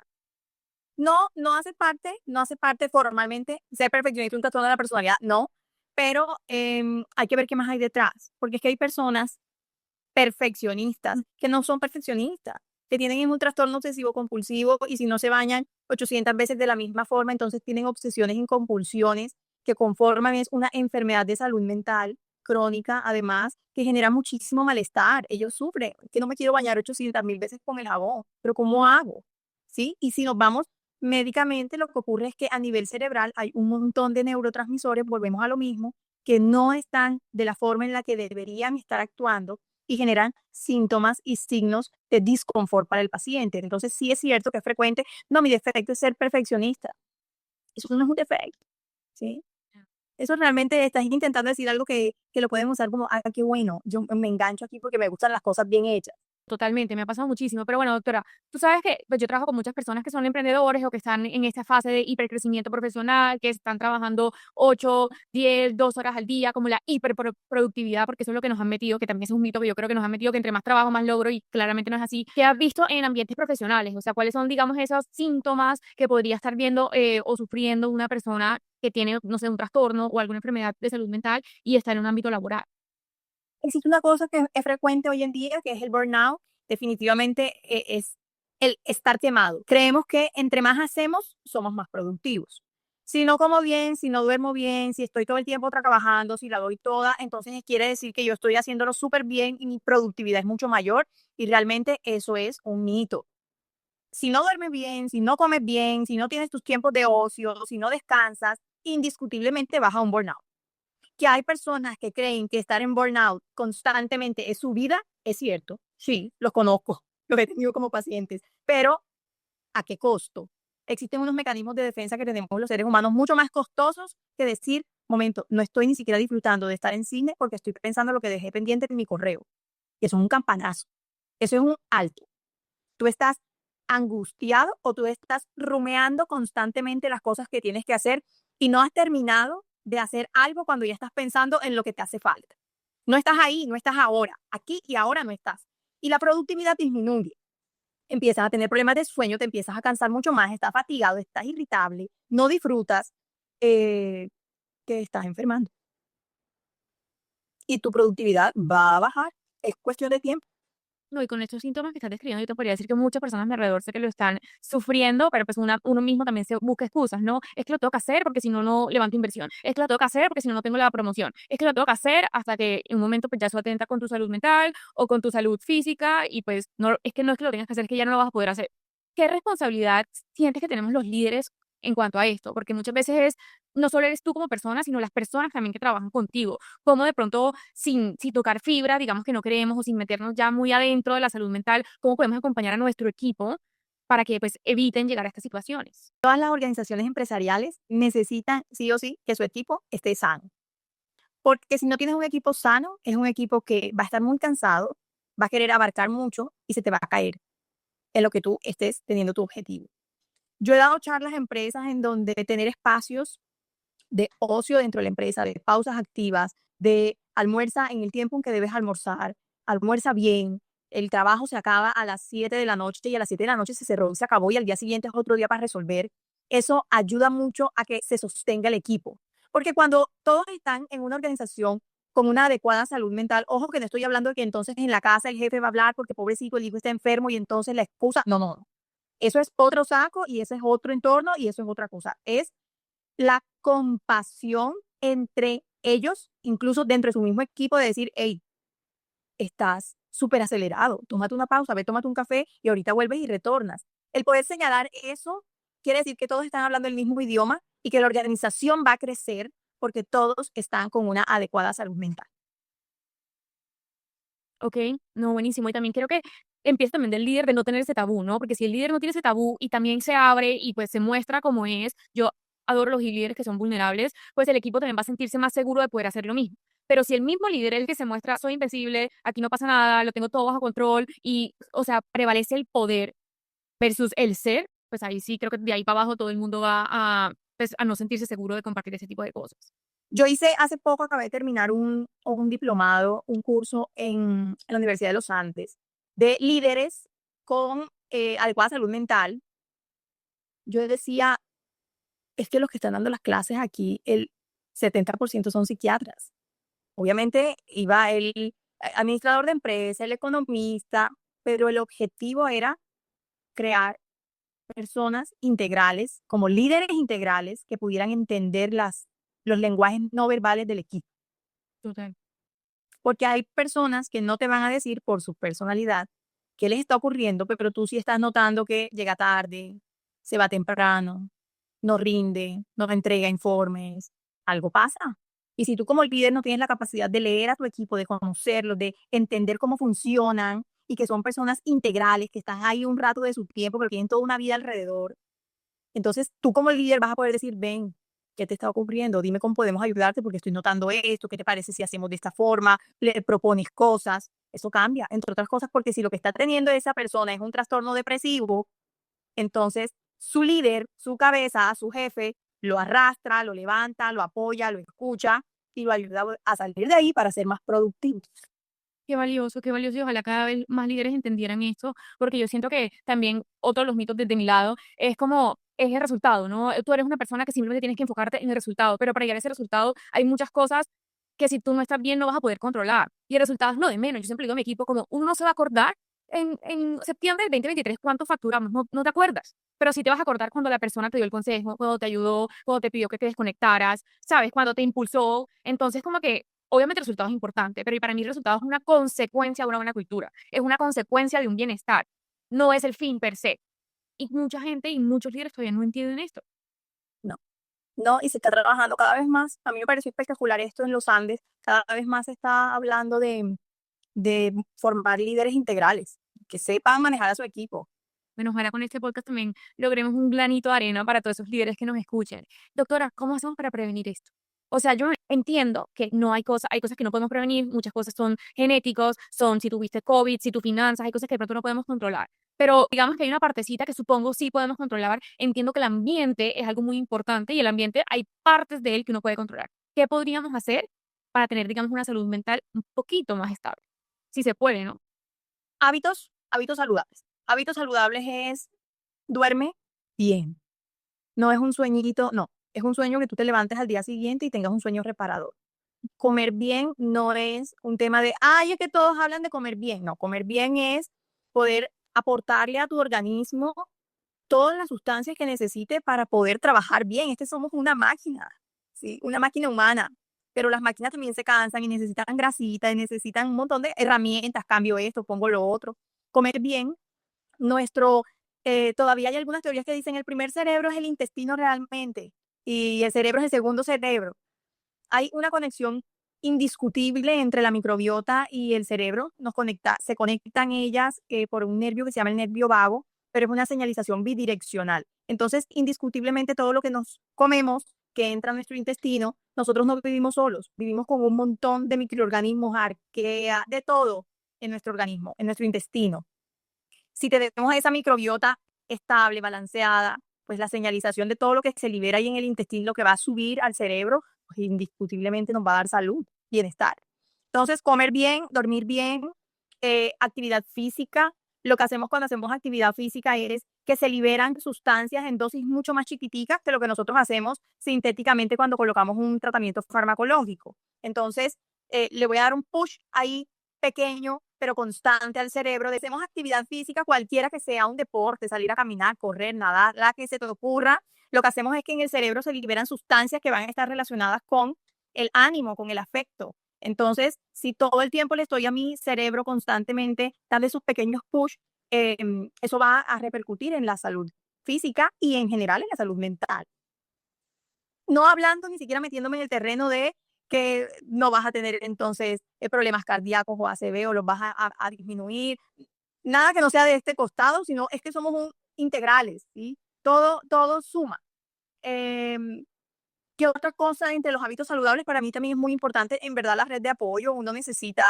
No, no hace parte formalmente, ser perfeccionista un trastorno de la personalidad, no, pero hay que ver qué más hay detrás, porque es que hay personas perfeccionistas que no son perfeccionistas, que tienen un trastorno obsesivo compulsivo y si no se bañan 800 veces de la misma forma, entonces tienen obsesiones y compulsiones que conforman es una enfermedad de salud mental crónica, además, que genera muchísimo malestar. Ellos sufren, que no me quiero bañar 800.000 veces con el jabón, pero ¿cómo hago? ¿Sí? Y si nos vamos médicamente, lo que ocurre es que a nivel cerebral hay un montón de neurotransmisores, volvemos a lo mismo, que no están de la forma en la que deberían estar actuando y generan síntomas y signos de disconfort para el paciente. Entonces, sí es cierto que es frecuente, no, mi defecto es ser perfeccionista. Eso no es un defecto, ¿sí? Eso realmente estás intentando decir algo que lo pueden usar como, ah, qué bueno, yo me engancho aquí porque me gustan las cosas bien hechas. Totalmente, me ha pasado muchísimo. Pero bueno, doctora, tú sabes que pues, yo trabajo con muchas personas que son emprendedores o que están en esta fase de hipercrecimiento profesional, que están trabajando 8, 10, 2 horas al día, como la hiperproductividad, porque eso es lo que nos han metido, que también es un mito que yo creo que nos han metido, que entre más trabajo, más logro, y claramente no es así. ¿Qué has visto en ambientes profesionales? O sea, ¿cuáles son, digamos, esos síntomas que podría estar viendo o sufriendo una persona que tiene, no sé, un trastorno o alguna enfermedad de salud mental y está en un ámbito laboral? Existe una cosa que es frecuente hoy en día, que es el burnout. Definitivamente es el estar quemado. Creemos que entre más hacemos, somos más productivos. Si no como bien, si no duermo bien, si estoy todo el tiempo trabajando, si la doy toda, entonces quiere decir que yo estoy haciéndolo súper bien y mi productividad es mucho mayor y realmente eso es un mito. Si no duermes bien, si no comes bien, si no tienes tus tiempos de ocio, si no descansas, indiscutiblemente vas a un burnout. Que hay personas que creen que estar en burnout constantemente es su vida, es cierto, sí, los conozco, los he tenido como pacientes, pero ¿a qué costo? Existen unos mecanismos de defensa que tenemos los seres humanos mucho más costosos que decir, momento, no estoy ni siquiera disfrutando de estar en cine porque estoy pensando lo que dejé pendiente en mi correo. Y eso es un campanazo, eso es un alto. Tú estás angustiado o tú estás rumeando constantemente las cosas que tienes que hacer y no has terminado de hacer algo cuando ya estás pensando en lo que te hace falta. No estás ahí, no estás ahora. Aquí y ahora no estás. Y la productividad disminuye. Empiezas a tener problemas de sueño, te empiezas a cansar mucho más, estás fatigado, estás irritable, no disfrutas, eh, que estás enfermando. Y tu productividad va a bajar. Es cuestión de tiempo. No, y con estos síntomas que estás describiendo, yo te podría decir que muchas personas a mi alrededor sé que lo están sufriendo, pero pues uno mismo también se busca excusas, ¿no? Es que lo tengo que hacer porque si no, no levanto inversión. Es que lo tengo que hacer porque si no, no tengo la promoción. Es que lo tengo que hacer hasta que en un momento pues ya eso atenta con tu salud mental o con tu salud física y pues no, es que no es que lo tengas que hacer, es que ya no lo vas a poder hacer. ¿Qué responsabilidad sientes que tenemos los líderes en cuanto a esto? Porque muchas veces es, no solo eres tú como persona, sino las personas también que trabajan contigo. Cómo de pronto, sin tocar fibra, digamos que no queremos, o sin meternos ya muy adentro de la salud mental, cómo podemos acompañar a nuestro equipo para que pues eviten llegar a estas situaciones. Todas las organizaciones empresariales necesitan sí o sí que su equipo esté sano. Porque si no tienes un equipo sano, es un equipo que va a estar muy cansado, va a querer abarcar mucho y se te va a caer en lo que tú estés teniendo tu objetivo. Yo he dado charlas a empresas en donde tener espacios de ocio dentro de la empresa, de pausas activas, de almuerza en el tiempo en que debes almorzar, almuerza bien, el trabajo se acaba a las 7 de la noche y a las 7 de la noche se cerró y se acabó y al día siguiente es otro día para resolver. Eso ayuda mucho a que se sostenga el equipo. Porque cuando todos están en una organización con una adecuada salud mental, ojo que no estoy hablando de que entonces en la casa el jefe va a hablar porque pobrecito el hijo está enfermo y entonces la excusa, no, no, no. Eso es otro saco y ese es otro entorno y eso es otra cosa. Es la compasión entre ellos, incluso dentro de su mismo equipo, de decir, hey, estás súper acelerado, tómate una pausa, ve, tómate un café y ahorita vuelves y retornas. El poder señalar eso quiere decir que todos están hablando el mismo idioma y que la organización va a crecer porque todos están con una adecuada salud mental. ¿Ok? No, buenísimo. Y también creo que empieza también del líder de no tener ese tabú, ¿no? Porque si el líder no tiene ese tabú y también se abre y pues se muestra como es, yo adoro los líderes que son vulnerables, pues el equipo también va a sentirse más seguro de poder hacer lo mismo. Pero si el mismo líder es el que se muestra, soy invencible, aquí no pasa nada, lo tengo todo bajo control y, o sea, prevalece el poder versus el ser, pues ahí sí creo que de ahí para abajo todo el mundo va a, pues, a no sentirse seguro de compartir ese tipo de cosas. Yo hice hace poco, acabé de terminar un diplomado, un curso en la Universidad de los Andes de líderes con adecuada salud mental. Yo decía, es que los que están dando las clases aquí, el 70% son psiquiatras. Obviamente iba el administrador de empresa, el economista, pero el objetivo era crear personas integrales, como líderes integrales que pudieran entender los lenguajes no verbales del equipo. Total. Porque hay personas que no te van a decir por su personalidad qué les está ocurriendo, pero tú sí estás notando que llega tarde, se va temprano, no rinde, no entrega informes, algo pasa. Y si tú como líder no tienes la capacidad de leer a tu equipo, de conocerlos, de entender cómo funcionan y que son personas integrales, que están ahí un rato de su tiempo, pero tienen toda una vida alrededor, entonces tú como líder vas a poder decir, ven, ¿qué te está ocurriendo? Dime cómo podemos ayudarte porque estoy notando esto, ¿qué te parece si hacemos de esta forma? Le propones cosas, eso cambia, entre otras cosas, porque si lo que está teniendo esa persona es un trastorno depresivo, entonces su líder, su cabeza, su jefe, lo arrastra, lo levanta, lo apoya, lo escucha y lo ayuda a salir de ahí para ser más productivo. Qué valioso y ojalá cada vez más líderes entendieran esto, porque yo siento que también otro de los mitos desde mi lado es como es el resultado, ¿no? Tú eres una persona que simplemente tienes que enfocarte en el resultado, pero para llegar a ese resultado hay muchas cosas que si tú no estás bien no vas a poder controlar. Y el resultado es lo de menos. Yo siempre digo a mi equipo como uno no se va a acordar en septiembre del 2023 cuánto facturamos, no, no te acuerdas. Pero sí te vas a acordar cuando la persona te dio el consejo, cuando te ayudó, cuando te pidió que te desconectaras, ¿sabes? Cuando te impulsó. Entonces, como que obviamente el resultado es importante, pero y para mí el resultado es una consecuencia de una buena cultura, es una consecuencia de un bienestar, no es el fin per se. Y mucha gente y muchos líderes todavía no entienden esto. No, no, y se está trabajando cada vez más. A mí me pareció espectacular esto en los Andes. Cada vez más se está hablando de formar líderes integrales, que sepan manejar a su equipo. Bueno, ojalá con este podcast también logremos un granito de arena para todos esos líderes que nos escuchen. Doctora, ¿cómo hacemos para prevenir esto? O sea, yo entiendo que no hay cosas que no podemos prevenir, muchas cosas son genéticos, son si tuviste COVID, si tus finanzas, hay cosas que de pronto no podemos controlar. Pero digamos que hay una partecita que supongo sí podemos controlar. Entiendo que el ambiente es algo muy importante y el ambiente hay partes de él que uno puede controlar. ¿Qué podríamos hacer para tener, digamos, una salud mental un poquito más estable? Si se puede, ¿no? Hábitos saludables. Hábitos saludables es duerme bien. No es un sueñito, no. Es un sueño que tú te levantes al día siguiente y tengas un sueño reparador. Comer bien no es un tema de, ay, es que todos hablan de comer bien. No, comer bien es poder aportarle a tu organismo todas las sustancias que necesite para poder trabajar bien. Somos una máquina, ¿sí? Una máquina humana. Pero las máquinas también se cansan y necesitan grasita, y necesitan un montón de herramientas, cambio esto, pongo lo otro. Comer bien, nuestro, todavía hay algunas teorías que dicen el primer cerebro es el intestino realmente y el cerebro es el segundo cerebro. Hay una conexión indiscutible entre la microbiota y el cerebro. Se conectan ellas por un nervio que se llama el nervio vago, pero es una señalización bidireccional. Entonces, indiscutiblemente todo lo que nos comemos, que entra a nuestro intestino, nosotros no vivimos solos, vivimos con un montón de microorganismos, arquea, de todo en nuestro organismo, en nuestro intestino. Si tenemos esa microbiota estable, balanceada, pues la señalización de todo lo que se libera ahí en el intestino, lo que va a subir al cerebro, pues indiscutiblemente nos va a dar salud, bienestar. Entonces, comer bien, dormir bien, actividad física. Lo que hacemos cuando hacemos actividad física es que se liberan sustancias en dosis mucho más chiquiticas que lo que nosotros hacemos sintéticamente cuando colocamos un tratamiento farmacológico. Entonces, le voy a dar un push ahí pequeño, pero constante al cerebro. Hacemos actividad física, cualquiera que sea, un deporte, salir a caminar, correr, nadar, la que se te ocurra. Lo que hacemos es que en el cerebro se liberan sustancias que van a estar relacionadas con el ánimo, con el afecto. Entonces, si todo el tiempo le estoy a mi cerebro constantemente dando esos pequeños push, eso va a repercutir en la salud física y en general en la salud mental. No hablando ni siquiera metiéndome en el terreno de que no vas a tener entonces problemas cardíacos o ACV o los vas a disminuir. Nada que no sea de este costado, sino es que somos integrales, ¿sí? Todo suma. Em, ¿Qué otra cosa entre los hábitos saludables? Para mí también es muy importante, en verdad, la red de apoyo. Uno necesita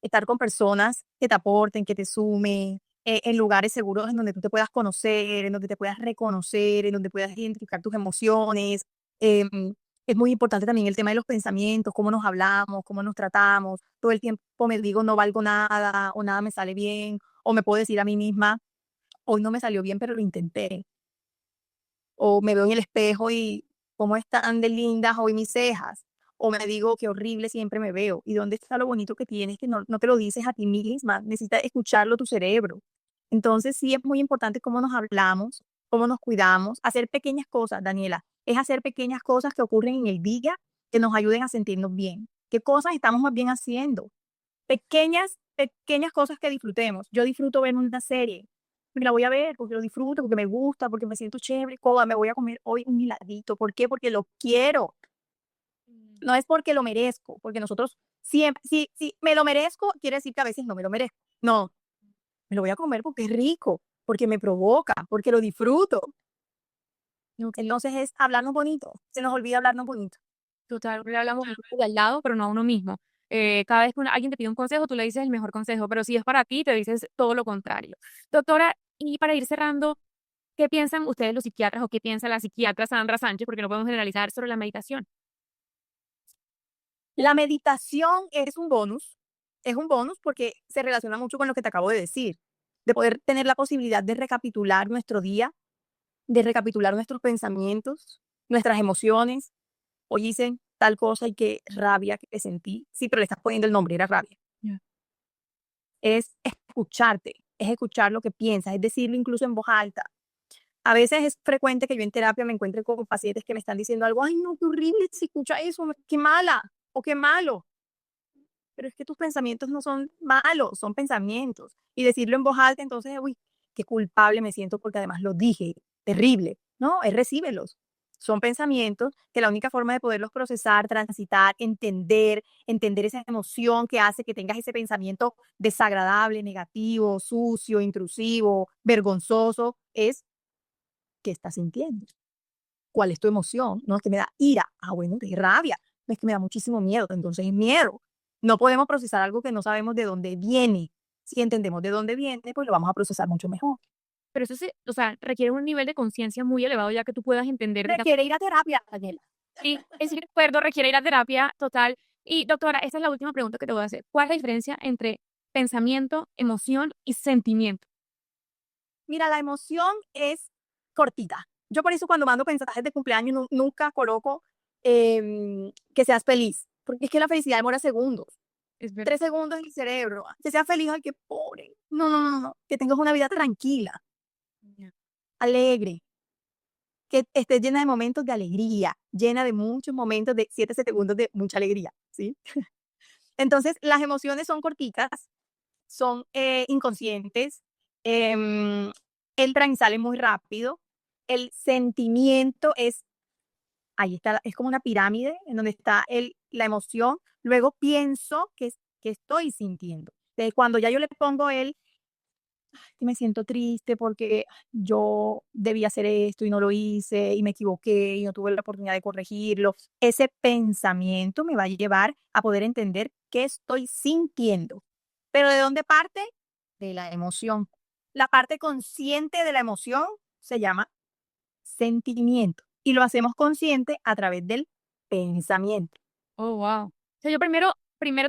estar con personas que te aporten, que te sumen, en lugares seguros en donde tú te puedas conocer, en donde te puedas reconocer, en donde puedas identificar tus emociones. Em, es muy importante también el tema de los pensamientos, cómo nos hablamos, cómo nos tratamos. Todo el tiempo me digo no valgo nada o nada me sale bien, o me puedo decir a mí misma, hoy no me salió bien, pero lo intenté. O me veo en el espejo y cómo están de lindas hoy mis cejas. O me digo qué horrible siempre me veo. ¿Y dónde está lo bonito que tienes que no te lo dices a ti misma? Necesitas escucharlo tu cerebro. Entonces sí es muy importante cómo nos hablamos, cómo nos cuidamos, hacer pequeñas cosas, Daniela. Es hacer pequeñas cosas que ocurren en el día que nos ayuden a sentirnos bien. ¿Qué cosas estamos más bien haciendo? Pequeñas cosas que disfrutemos. Yo disfruto ver una serie, porque la voy a ver, porque lo disfruto, porque me gusta, porque me siento chévere, cómoda, me voy a comer hoy un heladito. ¿Por qué? Porque lo quiero. No es porque lo merezco, porque nosotros siempre, si me lo merezco, quiere decir que a veces no me lo merezco. No, me lo voy a comer porque es rico, porque me provoca, porque lo disfruto. Entonces es hablarnos bonito. Se nos olvida hablarnos bonito. Total, le hablamos de al lado, pero no a uno mismo. Cada vez que alguien te pide un consejo, tú le dices el mejor consejo, pero si es para ti, te dices todo lo contrario. Doctora, y para ir cerrando, ¿qué piensan ustedes los psiquiatras o qué piensa la psiquiatra Sandra Sánchez? Porque no podemos generalizar sobre la meditación. La meditación es un bonus porque se relaciona mucho con lo que te acabo de decir, de poder tener la posibilidad de recapitular nuestro día, de recapitular nuestros pensamientos, nuestras emociones. Hoy hice tal cosa y qué rabia que sentí. Sí, pero le estás poniendo el nombre, era rabia. Ya. Es escucharte, es escuchar lo que piensas, es decirlo incluso en voz alta. A veces es frecuente que yo en terapia me encuentre con pacientes que me están diciendo algo, ay, no, qué horrible, si escucha eso, qué mala o qué malo. Pero es que tus pensamientos no son malos, son pensamientos. Y decirlo en voz alta, entonces, uy, qué culpable me siento porque además lo dije, terrible. No, es recíbelos. Son pensamientos que la única forma de poderlos procesar, transitar, entender esa emoción que hace que tengas ese pensamiento desagradable, negativo, sucio, intrusivo, vergonzoso, es qué estás sintiendo. ¿Cuál es tu emoción? No es que me da ira. Ah, bueno, de rabia. No es que me da muchísimo miedo. Entonces es miedo. No podemos procesar algo que no sabemos de dónde viene. Si entendemos de dónde viene, pues lo vamos a procesar mucho mejor. Pero eso se, o sea, requiere un nivel de conciencia muy elevado ya que tú puedas entender, digamos, Requiere ir a terapia, Daniela. sí, estoy de acuerdo, requiere ir a terapia total. Y doctora, esta es la última pregunta que te voy a hacer. ¿Cuál es la diferencia entre pensamiento, emoción y sentimiento? Mira, la emoción es cortita. Yo por eso cuando mando mensajes de cumpleaños nunca coloco que seas feliz, porque es que la felicidad demora segundos, Es verdad. 3 segundos en el cerebro. Que seas feliz, ay, qué pobre. No, no, no, no. Que tengas una vida tranquila, Ya. alegre, que estés llena de momentos de alegría, llena de muchos momentos de 7 segundos de mucha alegría, ¿sí? Entonces, las emociones son corticas, son inconscientes, em, entran y salen muy rápido. El sentimiento es, ahí está, es como una pirámide en donde está la emoción. Luego pienso que estoy sintiendo. De cuando ya yo le pongo que me siento triste porque yo debía hacer esto y no lo hice y me equivoqué y no tuve la oportunidad de corregirlo. Ese pensamiento me va a llevar a poder entender qué estoy sintiendo. ¿Pero de dónde parte? De la emoción. La parte consciente de la emoción se llama sentimiento y lo hacemos consciente a través del pensamiento. Oh, wow. O sea, yo primero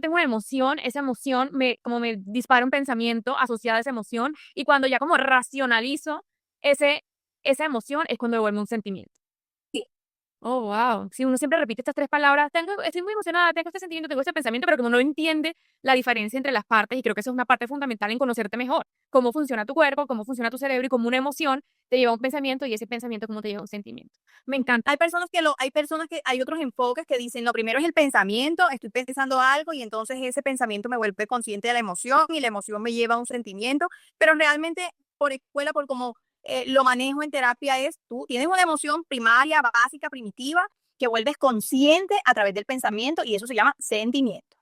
tengo una emoción, esa emoción como me dispara un pensamiento asociado a esa emoción, y cuando ya como racionalizo ese, esa emoción es cuando devuelve un sentimiento. Sí. Oh, wow. Si uno siempre repite estas tres palabras, estoy muy emocionada, tengo este sentimiento, tengo este pensamiento, pero que uno no entiende la diferencia entre las partes, y creo que eso es una parte fundamental en conocerte mejor. Cómo funciona tu cuerpo, cómo funciona tu cerebro, y cómo una emoción te lleva a un pensamiento, y ese pensamiento cómo te lleva a un sentimiento. Me encanta. Hay otros enfoques que dicen, lo primero es el pensamiento, estoy pensando algo y entonces ese pensamiento me vuelve consciente de la emoción y la emoción me lleva a un sentimiento, pero realmente por escuela, por como lo manejo en terapia es, tú tienes una emoción primaria, básica, primitiva, que vuelves consciente a través del pensamiento y eso se llama sentimiento.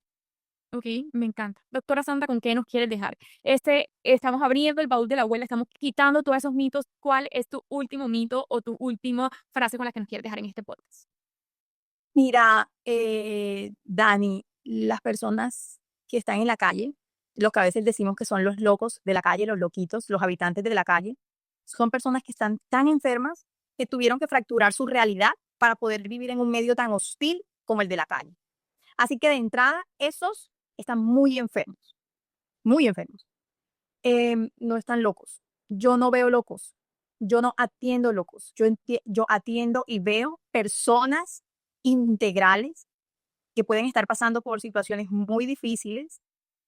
Ok, me encanta. Doctora Sandra, ¿con qué nos quieres dejar? Estamos abriendo el baúl de la abuela, estamos quitando todos esos mitos. ¿Cuál es tu último mito o tu última frase con la que nos quieres dejar en este podcast? Mira, Dani, las personas que están en la calle, los que a veces decimos que son los locos de la calle, los loquitos, los habitantes de la calle, son personas que están tan enfermas que tuvieron que fracturar su realidad para poder vivir en un medio tan hostil como el de la calle. Así que de entrada, esos están muy enfermos, muy enfermos. No están locos. Yo no veo locos. Yo no atiendo locos. Yo atiendo y veo personas integrales que pueden estar pasando por situaciones muy difíciles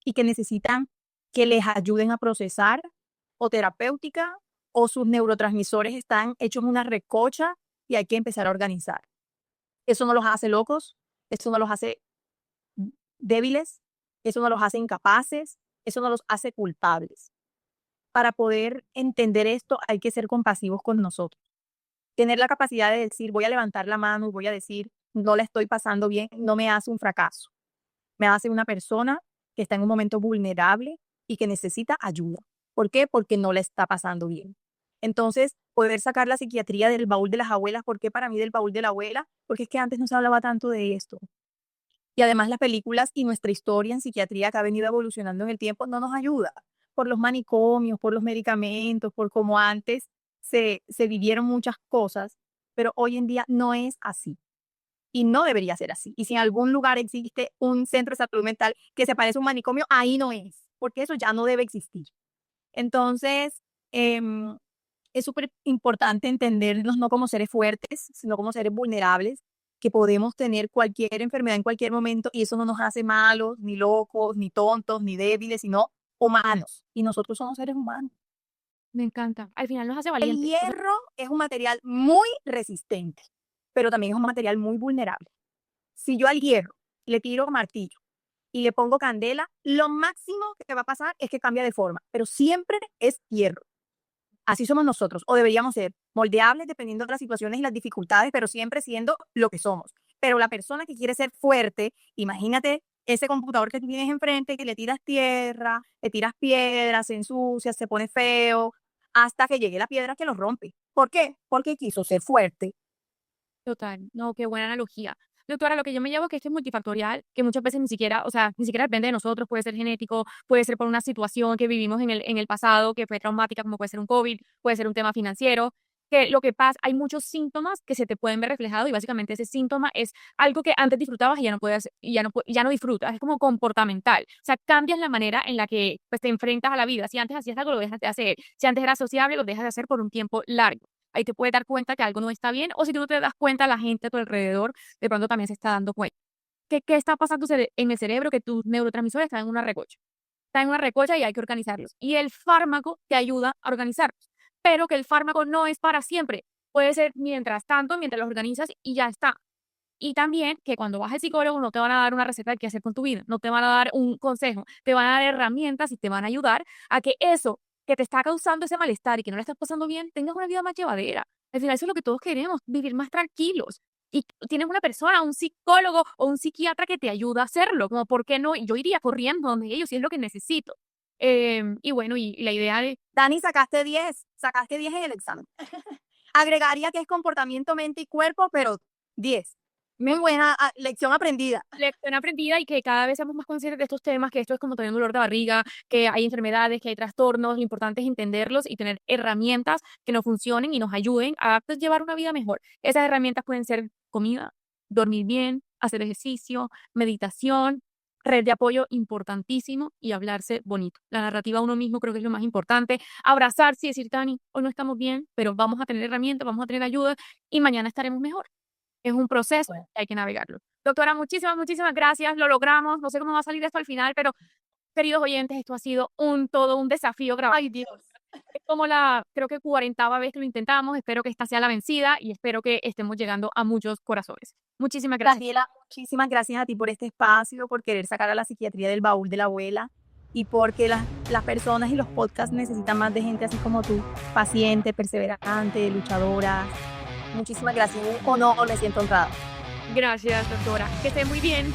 y que necesitan que les ayuden a procesar o terapéutica o sus neurotransmisores están hechos una recocha y hay que empezar a organizar. Eso no los hace locos, eso no los hace débiles, eso no los hace incapaces, eso no los hace culpables. Para poder entender esto hay que ser compasivos con nosotros. Tener la capacidad de decir, voy a levantar la mano y voy a decir, no la estoy pasando bien, no me hace un fracaso, me hace una persona que está en un momento vulnerable y que necesita ayuda. ¿Por qué? Porque no la está pasando bien. Entonces, poder sacar la psiquiatría del baúl de las abuelas, ¿por qué para mí del baúl de la abuela? Porque es que antes no se hablaba tanto de esto. Y además las películas y nuestra historia en psiquiatría que ha venido evolucionando en el tiempo no nos ayuda. Por los manicomios, por los medicamentos, por cómo antes se vivieron muchas cosas, pero hoy en día no es así y no debería ser así. Y si en algún lugar existe un centro de salud mental que se parece a un manicomio, ahí no es, porque eso ya no debe existir. Entonces, em, es súper importante entendernos no como seres fuertes, sino como seres vulnerables, que podemos tener cualquier enfermedad en cualquier momento y eso no nos hace malos, ni locos, ni tontos, ni débiles, sino humanos. Y nosotros somos seres humanos. Me encanta. Al final nos hace El valientes. O sea, hierro es un material muy resistente, pero también es un material muy vulnerable. Si yo al hierro le tiro martillo y le pongo candela, lo máximo que va a pasar es que cambia de forma, pero siempre es hierro. Así somos nosotros, o deberíamos ser moldeables dependiendo de las situaciones y las dificultades, pero siempre siendo lo que somos. Pero la persona que quiere ser fuerte, imagínate ese computador que tú tienes enfrente, que le tiras tierra, le tiras piedras, se ensucia, se pone feo, hasta que llegue la piedra que lo rompe. ¿Por qué? Porque quiso ser fuerte. total. No, qué buena analogía. Doctora, lo que yo me llevo es que esto es multifactorial, que muchas veces ni siquiera, o sea, ni siquiera depende de nosotros, puede ser genético, puede ser por una situación que vivimos en el pasado que fue traumática, como puede ser un COVID, puede ser un tema financiero. que lo que pasa, hay muchos síntomas que se te pueden ver reflejados y básicamente ese síntoma es algo que antes disfrutabas y ya no puedes, y ya no disfrutas, es como comportamental. O sea, cambias la manera en la que pues, te enfrentas a la vida. Si antes hacías algo, lo dejas de hacer. Si antes eras sociable, lo dejas de hacer por un tiempo largo. Ahí te puedes dar cuenta que algo no está bien, o si tú no te das cuenta, la gente a tu alrededor de pronto también se está dando cuenta. ¿Qué está pasando en el cerebro? Que tus neurotransmisores están en una recocha. Están en una recocha y hay que organizarlos. Y el fármaco te ayuda a organizarlos. Pero que el fármaco no es para siempre. Puede ser mientras tanto, mientras los organizas y ya está. Y también que cuando vas al psicólogo no te van a dar una receta de qué hacer con tu vida, no te van a dar un consejo, te van a dar herramientas y te van a ayudar a que eso que te está causando ese malestar y que no le estás pasando bien, tengas una vida más llevadera. Al final eso es lo que todos queremos, vivir más tranquilos. Y tienes una persona, un psicólogo o un psiquiatra que te ayuda a hacerlo, como por qué no, yo iría corriendo donde ellos si es lo que necesito. Y bueno, y la idea de Dani, sacaste 10 en el examen. Agregaría que es comportamiento, mente y cuerpo, pero 10. Muy buena lección aprendida. lección aprendida y que cada vez seamos más conscientes de estos temas, que esto es como tener un dolor de barriga, que hay enfermedades, que hay trastornos, lo importante es entenderlos y tener herramientas que nos funcionen y nos ayuden a pues, llevar una vida mejor. Esas herramientas pueden ser comida, dormir bien, hacer ejercicio, meditación, red de apoyo importantísimo y hablarse bonito. La narrativa a uno mismo creo que es lo más importante. Abrazarse y decir, Tani, hoy no estamos bien, pero vamos a tener herramientas, vamos a tener ayuda y mañana estaremos mejor. Es un proceso, hay que navegarlo. Doctora, muchísimas gracias, lo logramos. No sé cómo va a salir esto al final, pero queridos oyentes, esto ha sido todo un desafío grabar. Ay, Dios. Es como creo que 40ª vez que lo intentamos. Espero que esta sea la vencida y espero que estemos llegando a muchos corazones. Muchísimas gracias. Daniela, muchísimas gracias a ti por este espacio, por querer sacar a la psiquiatría del baúl de la abuela y porque las personas y los podcasts necesitan más de gente así como tú, paciente, perseverante, luchadora. Muchísimas gracias, un honor, me siento honrada. Gracias, doctora. Que esté muy bien.